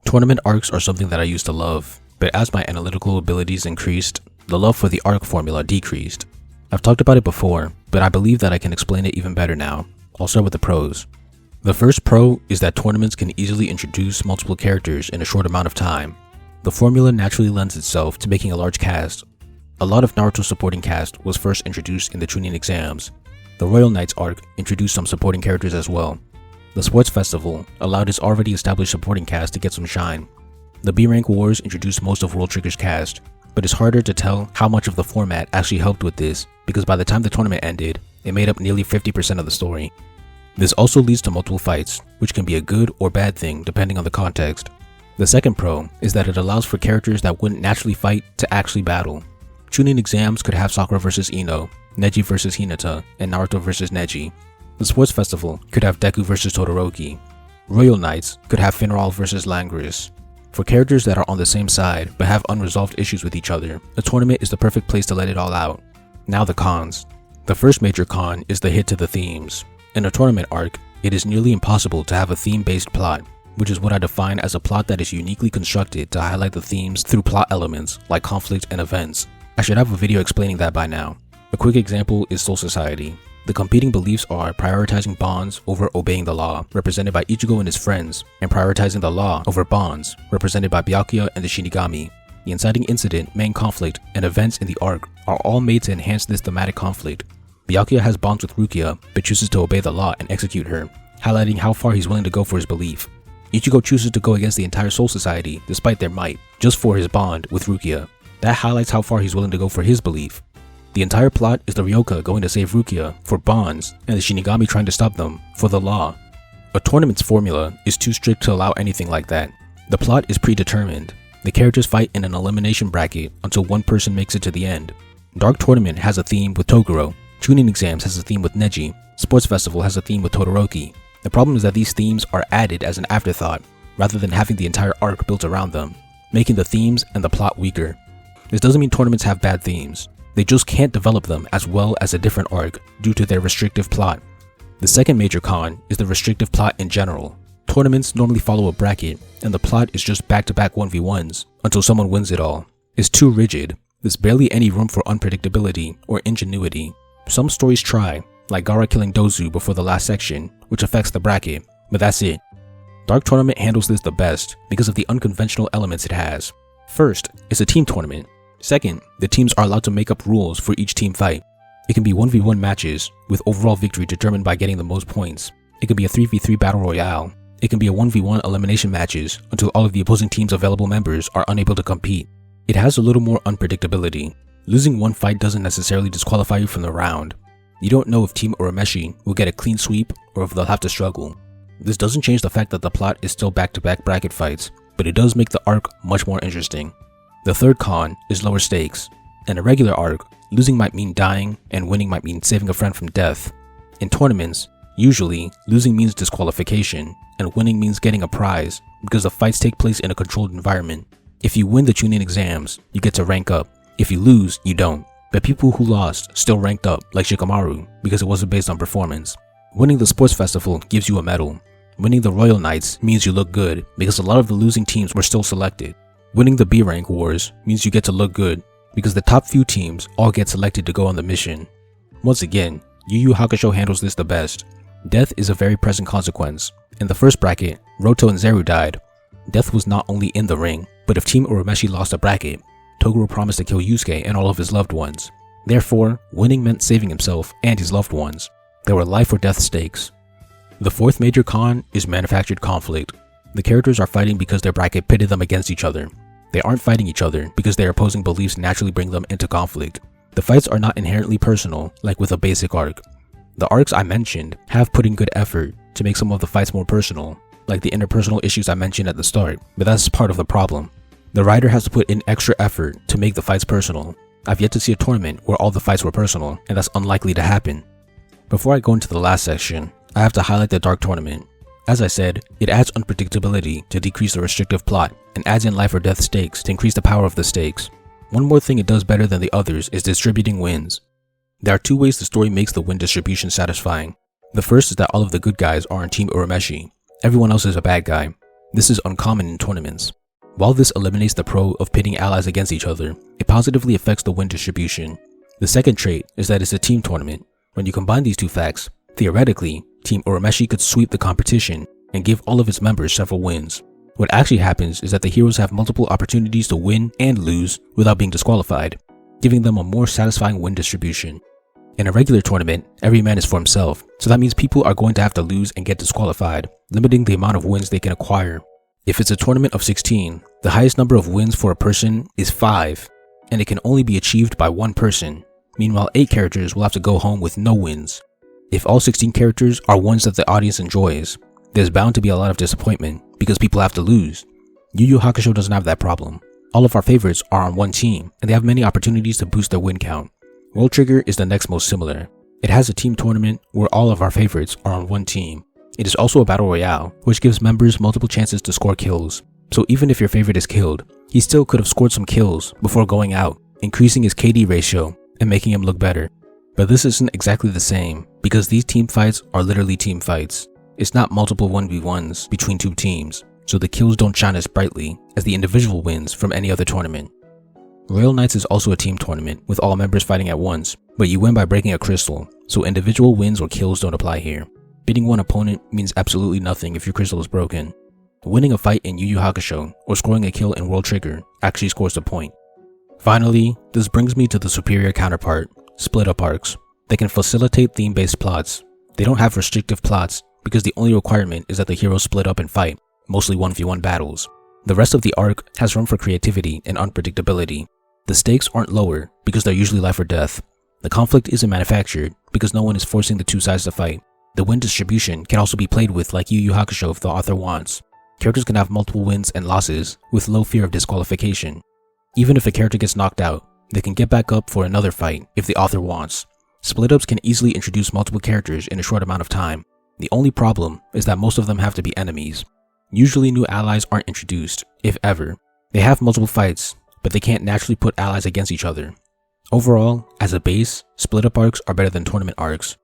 Tournament arcs are something that I used to love, but as my analytical abilities increased, the love for the arc formula decreased. I've talked about it before, but I believe that I can explain it even better now. I'll start with the pros. The first pro is that tournaments can easily introduce multiple characters in a short amount of time. The formula naturally lends itself to making a large cast. A lot of Naruto's supporting cast was first introduced in the chunin exams. The Royal Knights arc introduced some supporting characters as well. The Sports Festival allowed its already established supporting cast to get some shine. The B-Rank Wars introduced most of World Trigger's cast, but it's harder to tell how much of the format actually helped with this because by the time the tournament ended, it made up nearly 50% of the story. This also leads to multiple fights, which can be a good or bad thing depending on the context. The second pro is that it allows for characters that wouldn't naturally fight to actually battle. Chunin exams could have Sakura vs Ino, Neji vs Hinata, and Naruto vs Neji. The Sports Festival could have Deku vs Todoroki. Royal Knights could have Finral vs Langris. For characters that are on the same side but have unresolved issues with each other, a tournament is the perfect place to let it all out. Now the cons. The first major con is the hit to the themes. In a tournament arc, it is nearly impossible to have a theme-based plot, which is what I define as a plot that is uniquely constructed to highlight the themes through plot elements like conflict and events. I should have a video explaining that by now. A quick example is Soul Society. The competing beliefs are prioritizing bonds over obeying the law, represented by Ichigo and his friends, and prioritizing the law over bonds, represented by Byakuya and the Shinigami. The inciting incident, main conflict, and events in the arc are all made to enhance this thematic conflict. Byakuya has bonds with Rukia, but chooses to obey the law and execute her, highlighting how far he's willing to go for his belief. Ichigo chooses to go against the entire Soul Society, despite their might, just for his bond with Rukia. That highlights how far he's willing to go for his belief. The entire plot is the Ryoka going to save Rukia for bonds and the Shinigami trying to stop them for the law. A tournament's formula is too strict to allow anything like that. The plot is predetermined. The characters fight in an elimination bracket until one person makes it to the end. Dark Tournament has a theme with Toguro. Chunin Exams has a theme with Neji. Sports Festival has a theme with Todoroki. The problem is that these themes are added as an afterthought, rather than having the entire arc built around them, making the themes and the plot weaker. This doesn't mean tournaments have bad themes. They just can't develop them as well as a different arc due to their restrictive plot. The second major con is the restrictive plot in general. Tournaments normally follow a bracket, and the plot is just back-to-back 1v1s until someone wins it all. It's too rigid. There's barely any room for unpredictability or ingenuity. Some stories try, like Gaara killing Dozu before the last section, which affects the bracket, but that's it. Dark Tournament handles this the best because of the unconventional elements it has. First, it's a team tournament. Second, the teams are allowed to make up rules for each team fight. It can be 1v1 matches, with overall victory determined by getting the most points. It can be a 3v3 battle royale. It can be a 1v1 elimination matches until all of the opposing team's available members are unable to compete. It has a little more unpredictability. Losing one fight doesn't necessarily disqualify you from the round. You don't know if Team Urameshi will get a clean sweep or if they'll have to struggle. This doesn't change the fact that the plot is still back-to-back bracket fights, but it does make the arc much more interesting. The third con is lower stakes. In a regular arc, losing might mean dying and winning might mean saving a friend from death. In tournaments, usually, losing means disqualification and winning means getting a prize because the fights take place in a controlled environment. If you win the chunin exams, you get to rank up. If you lose, you don't. But people who lost still ranked up, like Shikamaru, because it wasn't based on performance. Winning the Sports Festival gives you a medal. Winning the Royal Knights means you look good because a lot of the losing teams were still selected. Winning the B-Rank Wars means you get to look good because the top few teams all get selected to go on the mission. Once again, YuYu Hakusho handles this the best. Death is a very present consequence. In the first bracket, Roto and Zeru died. Death was not only in the ring, but if Team Urameshi lost a bracket, Toguro promised to kill Yusuke and all of his loved ones. Therefore, winning meant saving himself and his loved ones. There were life or death stakes. The fourth major con is manufactured conflict. The characters are fighting because their bracket pitted them against each other. They aren't fighting each other because their opposing beliefs naturally bring them into conflict. The fights are not inherently personal, like with a basic arc. The arcs I mentioned have put in good effort to make some of the fights more personal, like the interpersonal issues I mentioned at the start, but that's part of the problem. The writer has to put in extra effort to make the fights personal. I've yet to see a tournament where all the fights were personal, and that's unlikely to happen. Before I go into the last section, I have to highlight the Dark Tournament. As I said, it adds unpredictability to decrease the restrictive plot, and adds in life or death stakes to increase the power of the stakes. One more thing it does better than the others is distributing wins. There are two ways the story makes the win distribution satisfying. The first is that all of the good guys are on Team Urameshi. Everyone else is a bad guy. This is uncommon in tournaments. While this eliminates the pro of pitting allies against each other, it positively affects the win distribution. The second trait is that it's a team tournament. When you combine these two facts, theoretically, Team Urameshi could sweep the competition and give all of its members several wins. What actually happens is that the heroes have multiple opportunities to win and lose without being disqualified, giving them a more satisfying win distribution. In a regular tournament, every man is for himself, so that means people are going to have to lose and get disqualified, limiting the amount of wins they can acquire. If it's a tournament of 16, the highest number of wins for a person is 5, and it can only be achieved by one person. Meanwhile, 8 characters will have to go home with no wins. If all 16 characters are ones that the audience enjoys, there's bound to be a lot of disappointment because people have to lose. YuYu Hakusho doesn't have that problem. All of our favorites are on one team, and they have many opportunities to boost their win count. World Trigger is the next most similar. It has a team tournament where all of our favorites are on one team. It is also a battle royale, which gives members multiple chances to score kills. So even if your favorite is killed, he still could have scored some kills before going out, increasing his KD ratio and making him look better. But this isn't exactly the same, because these team fights are literally team fights. It's not multiple 1v1s between two teams, so the kills don't shine as brightly as the individual wins from any other tournament. Royal Knights is also a team tournament with all members fighting at once, but you win by breaking a crystal, so individual wins or kills don't apply here. Beating one opponent means absolutely nothing if your crystal is broken. Winning a fight in YuYu Hakusho or scoring a kill in World Trigger actually scores the point. Finally, this brings me to the superior counterpart, split up arcs. They can facilitate theme-based plots. They don't have restrictive plots because the only requirement is that the heroes split up and fight, mostly 1v1 battles. The rest of the arc has room for creativity and unpredictability. The stakes aren't lower because they're usually life or death. The conflict isn't manufactured because no one is forcing the two sides to fight. The win distribution can also be played with like YuYu Hakusho if the author wants. Characters can have multiple wins and losses with low fear of disqualification. Even if a character gets knocked out, they can get back up for another fight if the author wants. Split-ups can easily introduce multiple characters in a short amount of time. The only problem is that most of them have to be enemies. Usually new allies aren't introduced, if ever. They have multiple fights, but they can't naturally put allies against each other. Overall, as a base, split-up arcs are better than tournament arcs.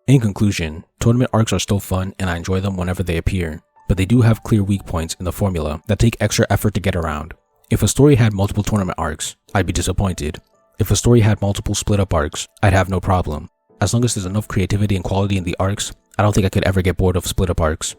In conclusion, tournament arcs are still fun and I enjoy them whenever they appear, but they do have clear weak points in the formula that take extra effort to get around. If a story had multiple tournament arcs, I'd be disappointed. If a story had multiple split-up arcs, I'd have no problem. As long as there's enough creativity and quality in the arcs, I don't think I could ever get bored of split-up arcs.